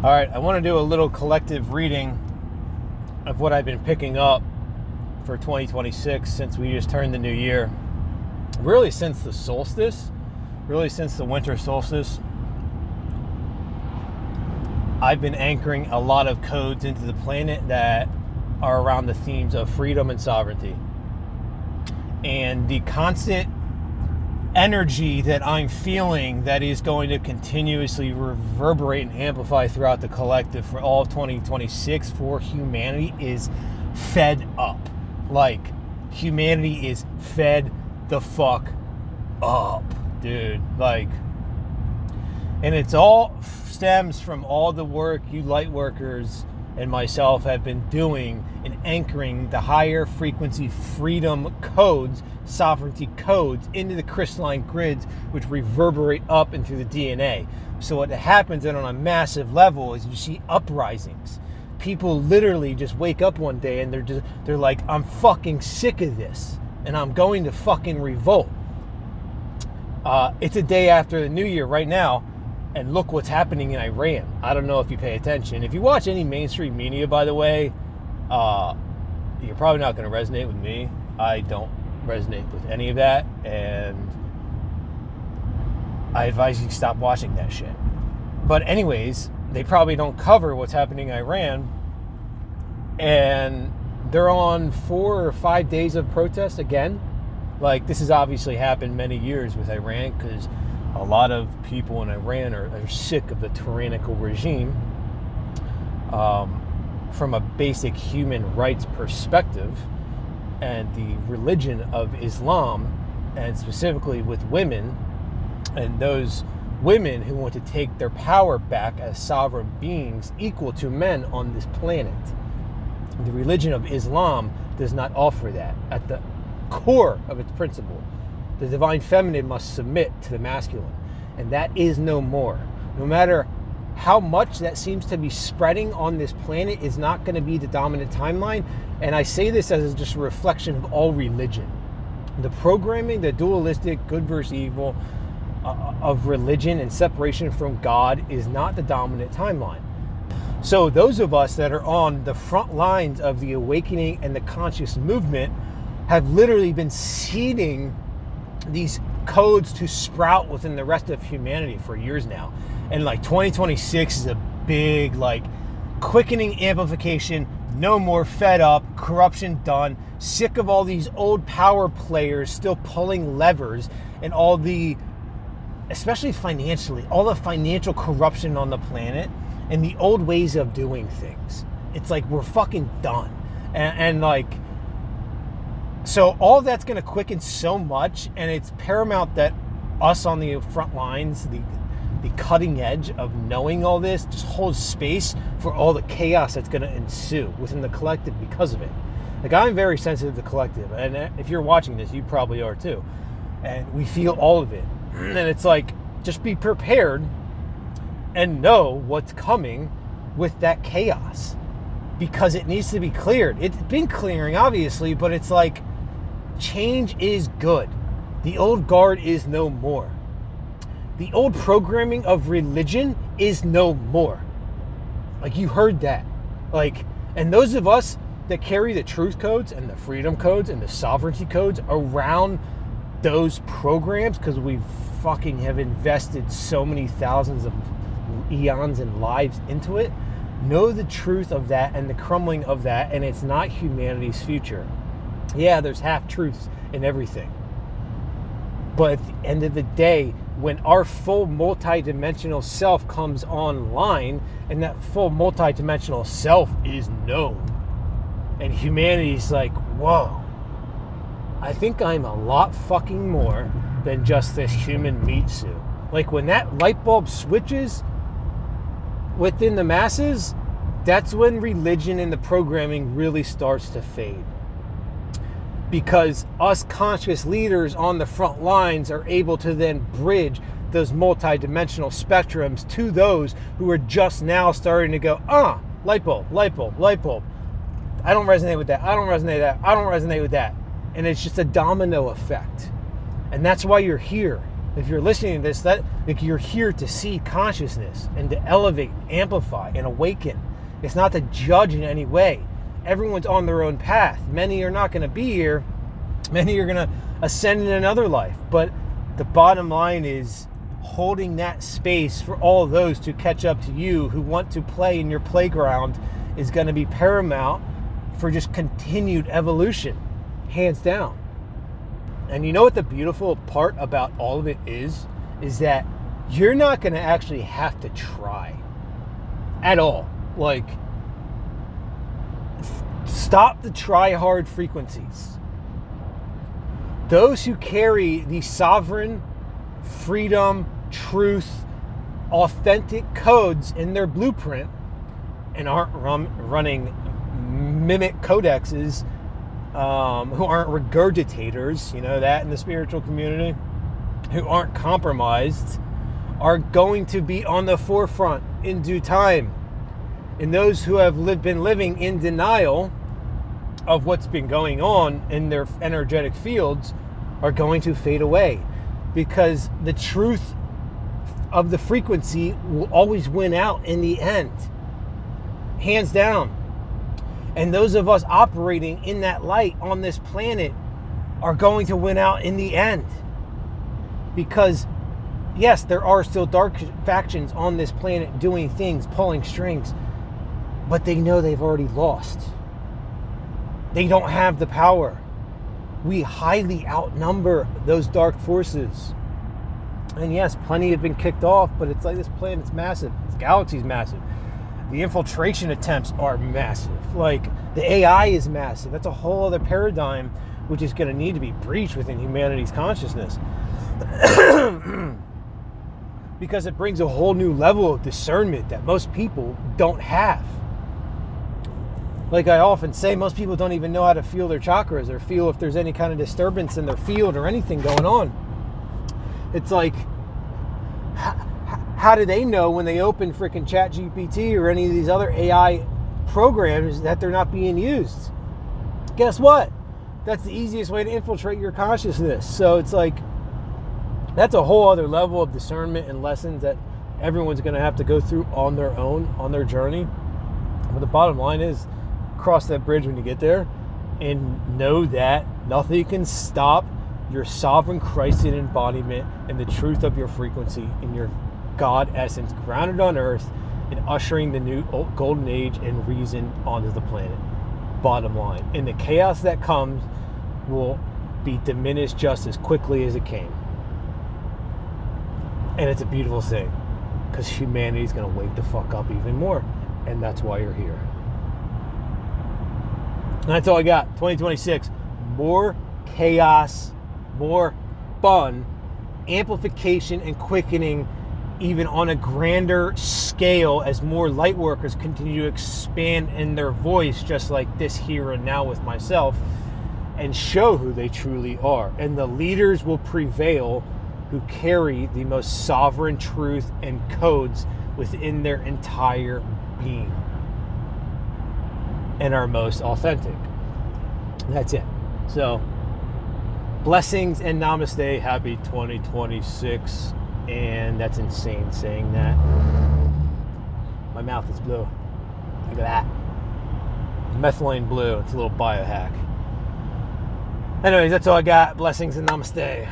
All right, I want to do a little collective reading of what I've been picking up for 2026 since we just turned the new year. Really since the solstice, really since the winter solstice, I've been anchoring a lot of codes into the planet that are around the themes of freedom and sovereignty. And the constant energy that I'm feeling that is going to continuously reverberate and amplify throughout the collective for all of 2026 for humanity is fed up. Like, humanity is fed the fuck up, dude. Like, and it's all stems from all the work you light workers and myself have been doing in anchoring the higher frequency freedom codes, sovereignty codes into the crystalline grids, which reverberate up into the DNA. So what happens then on a massive level is you see uprisings. People literally just wake up one day and they're like, I'm fucking sick of this and I'm going to fucking revolt. It's a day after the new year right now. And look what's happening in Iran. I don't know if you pay attention. If you watch any mainstream media, by the way, you're probably not going to resonate with me. I don't resonate with any of that. And I advise you to stop watching that shit. But anyways, they probably don't cover what's happening in Iran. And they're on 4 or 5 days of protest again. Like, this has obviously happened many years with Iran because a lot of people in Iran are sick of the tyrannical regime from a basic human rights perspective, and the religion of Islam, and specifically with women, and those women who want to take their power back as sovereign beings equal to men on this planet. The religion of Islam does not offer that. At the core of its principle, the divine feminine must submit to the masculine. And that is no more. No matter how much that seems to be spreading on this planet, is not going to be the dominant timeline. And I say this as just a reflection of all religion. The programming, the dualistic good versus evil of religion and separation from God is not the dominant timeline. So those of us that are on the front lines of the awakening and the conscious movement have literally been seeding these codes to sprout within the rest of humanity for years now. And like 2026 is a big, like, quickening amplification. No more, fed up, corruption done, sick of all these old power players still pulling levers, and all the, especially financially, all the financial corruption on the planet and the old ways of doing things. It's like, we're fucking done. And like, so all that's going to quicken so much, and it's paramount that us on the front lines, the cutting edge of knowing all this, just hold space for all the chaos that's going to ensue within the collective because of it. Like, I'm very sensitive to the collective, and if you're watching this, you probably are too. And we feel all of it. And it's like, just be prepared and know what's coming with that chaos, because it needs to be cleared. It's been clearing, obviously, but it's like, change is good. The old guard is no more. The old programming of religion is no more. Like, you heard that. Like, and those of us that carry the truth codes and the freedom codes and the sovereignty codes around those programs, because we fucking have invested so many thousands of eons and lives into it, know the truth of that and the crumbling of that, and it's not humanity's future. Yeah, there's half-truths in everything. But at the end of the day, when our full multi-dimensional self comes online, and that full multi-dimensional self is known, and humanity's like, whoa, I think I'm a lot fucking more than just this human meat suit. Like, when that light bulb switches within the masses, that's when religion and the programming really starts to fade. Because us conscious leaders on the front lines are able to then bridge those multi-dimensional spectrums to those who are just now starting to go, light bulb, light bulb, light bulb. I don't resonate with that. I don't resonate with that. I don't resonate with that. And it's just a domino effect. And that's why you're here. If you're listening to this, that like you're here to see consciousness and to elevate, amplify, and awaken. It's not to judge in any way. Everyone's on their own path. Many are not going to be here. Many are going to ascend in another life. But the bottom line is holding that space for all of those to catch up to you who want to play in your playground is going to be paramount for just continued evolution, hands down. And you know what the beautiful part about all of it is that you're not going to actually have to try at all. Like, stop the try hard frequencies. Those who carry the sovereign, freedom, truth, authentic codes in their blueprint and aren't running mimic codexes, who aren't regurgitators, you know that in the spiritual community, who aren't compromised, are going to be on the forefront in due time. And those who have been living in denial of what's been going on in their energetic fields are going to fade away, because the truth of the frequency will always win out in the end, hands down. And those of us operating in that light on this planet are going to win out in the end. Because, yes, there are still dark factions on this planet doing things, pulling strings, but they know they've already lost. They don't have the power. We highly outnumber those dark forces. And yes, plenty have been kicked off, but it's like this planet's massive. This galaxy's massive. The infiltration attempts are massive. Like, the AI is massive. That's a whole other paradigm which is going to need to be breached within humanity's consciousness. Because it brings a whole new level of discernment that most people don't have. Like I often say, most people don't even know how to feel their chakras or feel if there's any kind of disturbance in their field or anything going on. It's like, how do they know when they open freaking ChatGPT or any of these other AI programs that they're not being used? Guess what? That's the easiest way to infiltrate your consciousness. So it's like, that's a whole other level of discernment and lessons that everyone's going to have to go through on their own, on their journey. But the bottom line is, cross that bridge when you get there and know that nothing can stop your sovereign Christian embodiment and the truth of your frequency in your God essence grounded on earth and ushering the new golden age and reason onto the planet. Bottom line. And the chaos that comes will be diminished just as quickly as it came. And it's a beautiful thing, because humanity's going to wake the fuck up even more. And that's why you're here. And that's all I got. 2026. More chaos, more fun, amplification and quickening, even on a grander scale, as more light workers continue to expand in their voice, just like this here and now with myself, and show who they truly are. And the leaders will prevail who carry the most sovereign truth and codes within their entire being and are most authentic. That's it. So, blessings and namaste. Happy 2026. And that's insane saying that. My mouth is blue. Look at that. Methylene blue. It's a little biohack. Anyways, that's all I got. Blessings and namaste.